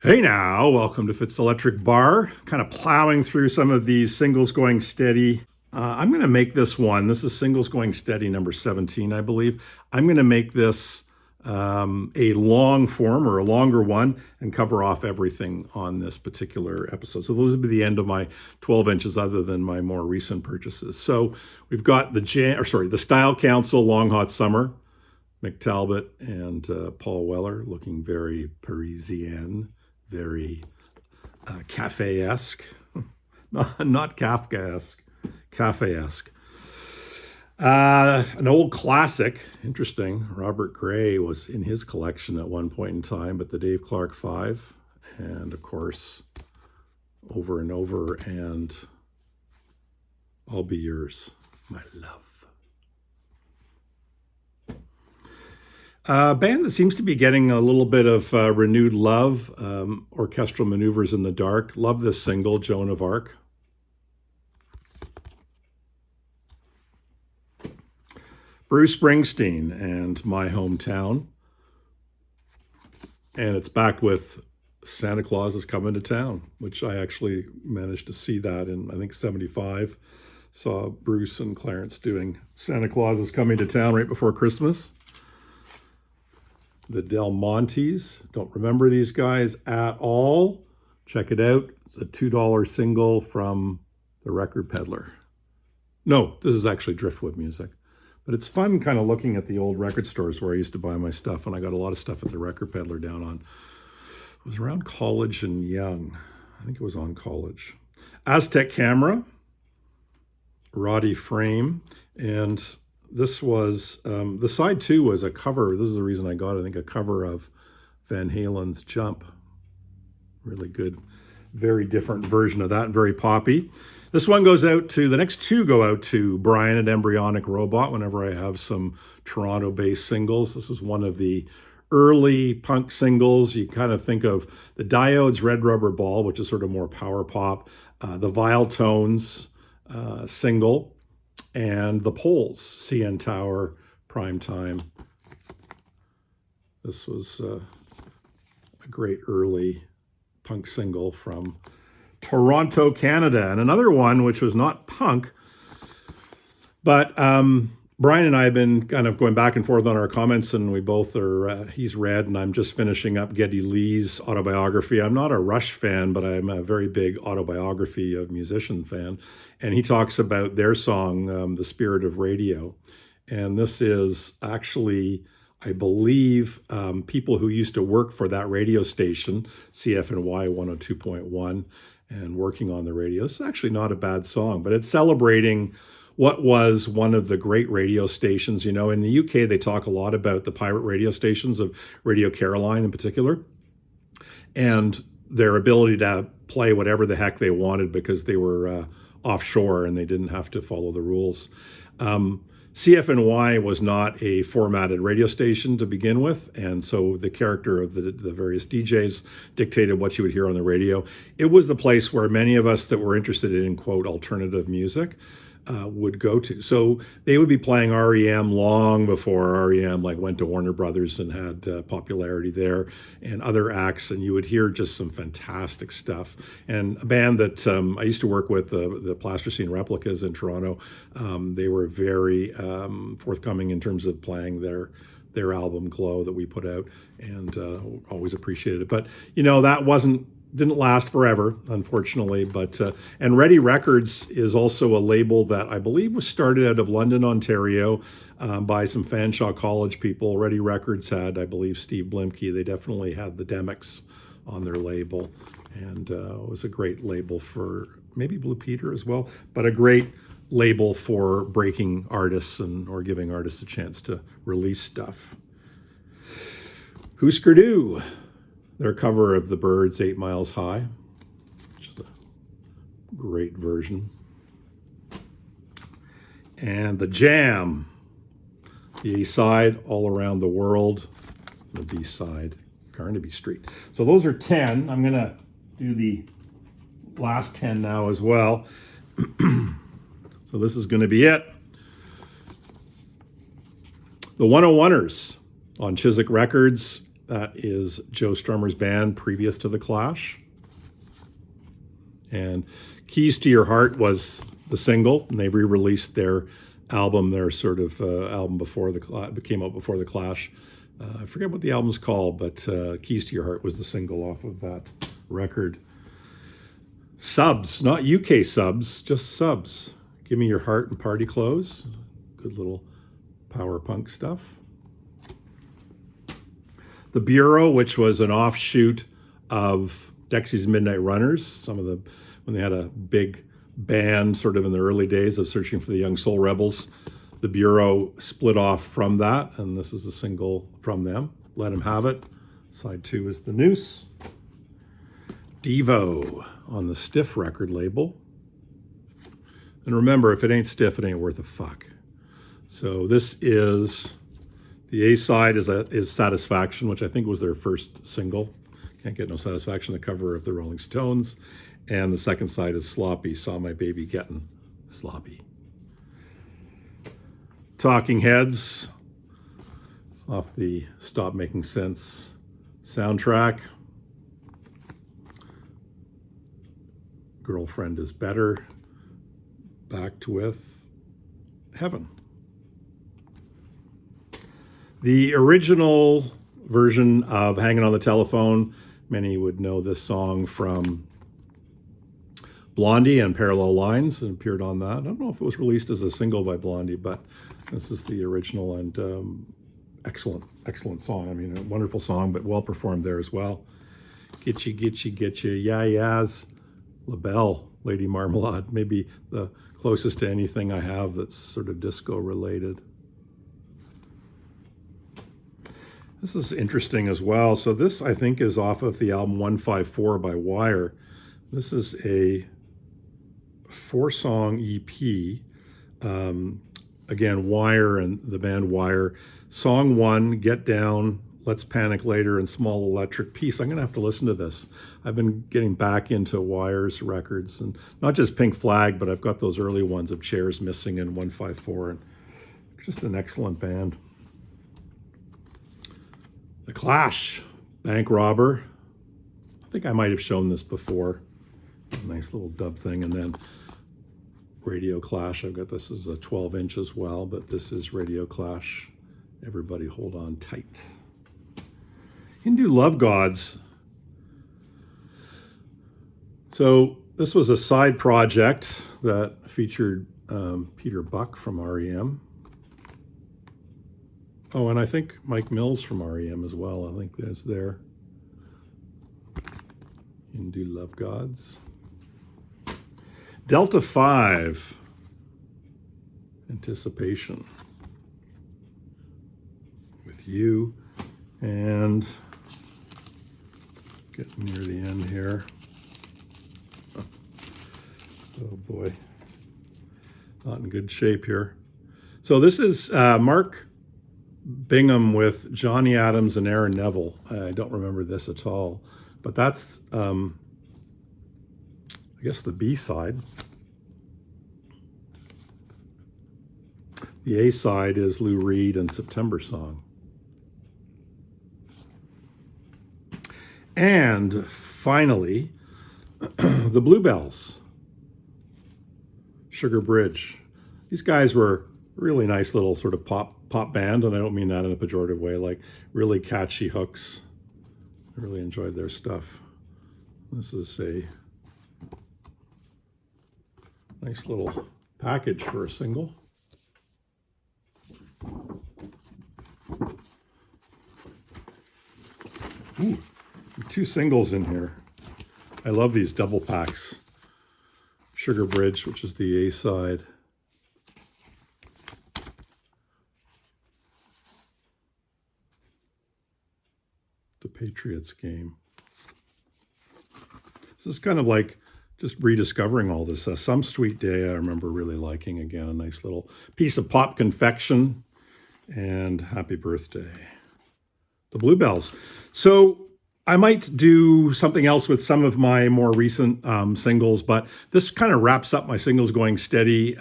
Hey now, welcome to Fitz Electric Bar. Kind of plowing through some of these singles going steady. I'm going to make this one. This is singles going steady number 17, I believe. I'm going to make this a long form or a longer one and cover off everything on this particular episode. So those will be the end of my 12 inches other than my more recent purchases. So we've got the Style Council Long Hot Summer, Mick Talbot and Paul Weller looking very Parisienne. Very cafe-esque, not Kafka-esque, cafe-esque. An old classic, interesting. Robert Gray was in his collection at one point in time, but the Dave Clark 5, and of course, Over and Over, and I'll Be Yours, My Love. A band that seems to be getting a little bit of renewed love, Orchestral Maneuvers in the Dark. Love this single, Joan of Arc. Bruce Springsteen and My Hometown. And it's back with Santa Claus is Coming to Town, which I actually managed to see that in, I think, 75. Saw Bruce and Clarence doing Santa Claus is Coming to Town right before Christmas. The Del Montes. Don't remember these guys at all. Check it out. It's a $2 single from the Record Peddler. No, this is actually Driftwood music. But it's fun kind of looking at the old record stores where I used to buy my stuff, and I got a lot of stuff at the Record Peddler down on, it was around College and Young. I think it was on College. Aztec Camera, Roddy Frame, and this was, the side 2 was a cover. This is the reason I got it. I think a cover of Van Halen's Jump. Really good, very different version of that, very poppy. This one goes out to, the next 2 go out to Brian at Embryonic Robot whenever I have some Toronto-based singles. This is one of the early punk singles. You kind of think of the Diodes' Red Rubber Ball, which is sort of more power pop, the Vile Tones single, and the Poles, CN Tower, Prime Time. This was a great early punk single from Toronto, Canada. And another one, which was not punk, but Brian and I have been kind of going back and forth on our comments, and we both are, he's read, and I'm just finishing up Geddy Lee's autobiography. I'm not a Rush fan, but I'm a very big autobiography of musician fan. And he talks about their song, The Spirit of Radio. And this is actually, I believe, people who used to work for that radio station, CFNY 102.1, and working on the radio. It's actually not a bad song, but it's celebrating what was one of the great radio stations. You know, in the UK, they talk a lot about the pirate radio stations of Radio Caroline in particular, and their ability to play whatever the heck they wanted because they were offshore and they didn't have to follow the rules. CFNY was not a formatted radio station to begin with, and so the character of the various DJs dictated what you would hear on the radio. It was the place where many of us that were interested in, quote, alternative music would go to. So they would be playing REM long before REM like went to Warner Brothers and had popularity there, and other acts, and you would hear just some fantastic stuff. And a band that I used to work with, the Plasticine Replicas in Toronto, they were very forthcoming in terms of playing their album Glow that we put out, and always appreciated it. But you know, that didn't last forever, unfortunately, but and Ready Records is also a label that I believe was started out of London, Ontario, by some Fanshawe College people. Ready Records had, I believe, Steve Blimke. They definitely had the Demics on their label, and it was a great label for maybe Blue Peter as well, but a great label for breaking artists or giving artists a chance to release stuff. Husker Du. Their cover of the Byrds' 8 Miles High, which is a great version. And the Jam, the A side, All Around the World, the B side, Carnaby Street. So those are 10. I'm going to do the last 10 now as well. So this is going to be it. The 101'ers on Chiswick Records. That is Joe Strummer's band previous to The Clash. And Keys to Your Heart was the single, and they re-released their album, their sort of album before came out before The Clash. I forget what the album's called, but Keys to Your Heart was the single off of that record. Subs, not UK subs, just subs. Give Me Your Heart and Party Clothes. Good little power punk stuff. The Bureau, which was an offshoot of Dexy's Midnight Runners, when they had a big band sort of in the early days of Searching for the Young Soul Rebels. The Bureau split off from that, and this is a single from them, Let 'Em Have It. Side 2 is The Noose. Devo on the Stiff record label. And remember, if it ain't stiff, it ain't worth a fuck. So this is, the A side is Satisfaction, which I think was their first single. Can't Get No Satisfaction, the cover of the Rolling Stones. And the second side is Sloppy, Saw My Baby Getting Sloppy. Talking Heads off the Stop Making Sense soundtrack. Girlfriend is Better. Backed with Heaven. The original version of Hanging on the Telephone, many would know this song from Blondie and Parallel Lines, and appeared on that. I don't know if it was released as a single by Blondie, but this is the original, and excellent song. I mean, a wonderful song, but well performed there as well. Get you, yeah, yes. LaBelle, Lady Marmalade, maybe the closest to anything I have that's sort of disco related. This is interesting as well. So this, I think, is off of the album 154 by Wire. This is a 4-song EP. Again, Wire and the band Wire. Song 1, Get Down, Let's Panic Later, and Small Electric Peace. I'm going to have to listen to this. I've been getting back into Wire's records, and not just Pink Flag, but I've got those early ones of Chairs Missing and 154, and just an excellent band. The Clash, Bank Robber. I think I might have shown this before. Nice little dub thing. And then Radio Clash. I've got this as a 12-inch as well, but this is Radio Clash. Everybody hold on tight. Hindu Love Gods. So this was a side project that featured Peter Buck from REM. Oh, and I think Mike Mills from REM as well. I think there's there. Hindu Love Gods. Delta 5. Anticipation. With You. And getting near the end here. Oh boy. Not in good shape here. So this is Mark Bingham with Johnny Adams and Aaron Neville. I don't remember this at all, but that's, I guess, the B side. The A side is Lou Reed and September Song. And finally, the Bluebells, Sugar Bridge. These guys were really nice little sort of pop band, and I don't mean that in a pejorative way, like really catchy hooks. I really enjoyed their stuff. This is a nice little package for a single. Ooh, 2 singles in here. I love these double packs. Sugar Bridge, which is the A side. The Patriots game. This is kind of like just rediscovering all this. Some Sweet Day I remember really liking. Again, a nice little piece of pop confection. And Happy Birthday. The Bluebells. So I might do something else with some of my more recent singles, but this kind of wraps up my Singles Going Steady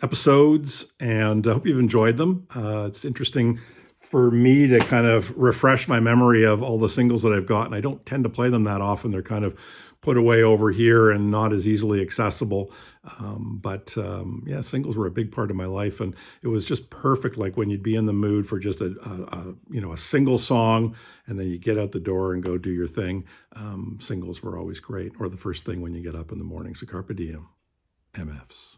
episodes, and I hope you've enjoyed them. It's interesting for me to kind of refresh my memory of all the singles that I've got. And I don't tend to play them that often. They're kind of put away over here and not as easily accessible. But yeah, singles were a big part of my life, and it was just perfect. Like when you'd be in the mood for just a single song, and then you get out the door and go do your thing. Singles were always great, or the first thing when you get up in the morning. So carpe diem, MFs.